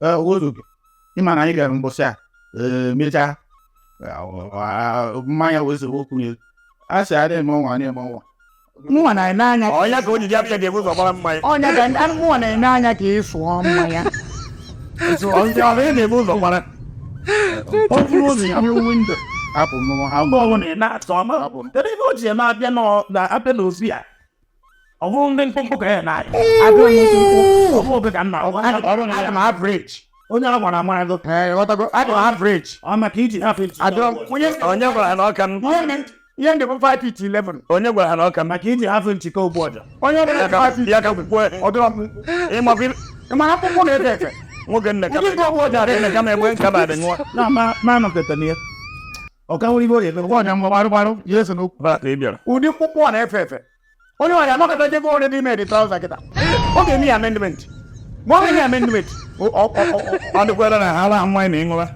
Ozuke. Imana anyị gara mbọsị a mechaa mmanya wee soro okwu ya. A sị adị eme ọnwa na-eme ọnwa. Mụnwa na-ene anya. Ọnya ka o ji abịa ga-ebu ụzọ gbara mmanya. Ọnya ka mụnwa na-ene anya ka ị sụọ mmanya. Ọnya ọ na-ebu ụzọ gbara. Ọ bụrụ ozi ya hụ windo. Apụ mmụọ ha Ọgụ na na-atọ ọma. Kedu ebe o ji eme abịa na-apịa n'ozi ya? Ọ bụrụ ndị mkpụmkpụ ka ya na-ayị. Abịa onye mkpụmkpụ. Ọ bụ oge ka nna Aga m average. onye a gwara amara gị. Ghọtago, aga m average. Ọ maka iji hapụ iji. Onye gwara na ọka m. Ihe ndị bụ 5 feet 11. Onye gwara na ọka maka iji hapụ nchịkọ ugbu ọjọọ. Onye gwara na 5 feet ya ka kwukwe. ịmara akwụkwọ na-efe efe. Nwoke nne ka egbe nka ba dị nwa. na ma nọkọta n'ihe. Ọ ka nwere ibe ọ ga-eme. Onye mgbarụ ihe so n'okwu. Ba ka ị bịara. Ụdị mkpụkpụ na-efe efe. Onye ọrịa nọkọta jego ọrịa n'ime dị trouser kịta. Ọ ga-eme ya amendment. Ma ọ ga-eme amendment. Ọ dịkwara na ha ala mmanya na ịṅụra.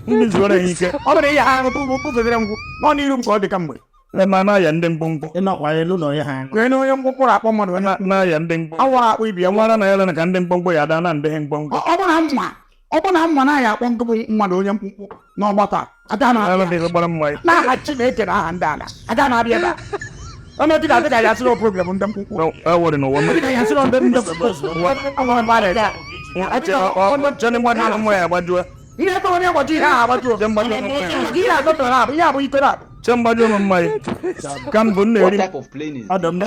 Ndị zuoro ya ike. Ọ bụrụ ihe ahụ tụfedere ngwụ. Nọ n'iru m ka ọ dị ka mgbe. Ema na-aya ndị mkpụmkpụ. Ịnọkwa elu na onye ha. Kwee na onye mkpụkpụ na-akpọ mmadụ Na-aya ndị mkpụmkpụ. awara akpọ ibi ya Nwara na ya na ka ndị mkpụmkpụ ya daa na ndị mkpụmkpụ. ọ bụ na mma na ya akpọ nkụpụ mmadụ onye mkpụmkpụ n'ọgbata ada Ala dị gbara mmanya. n'aha Chineke na aha ndị ala ada na-abịa ebe a ọ na-etiri adịka ya sịrị problem ndị mkpụmkpụ Ewere n'ụwa m. dịka ya sịrị ndị mkpụmkpụ Chani mmadụ na mmanya agbajuo. ihe ebe onye gwaji ihe ahụ agbajuo ihe adọtara abụ ihe abụ ikpere abụ Che mgbajuo m mmanya. Ka m bụ nna eri. What type of plane is Adam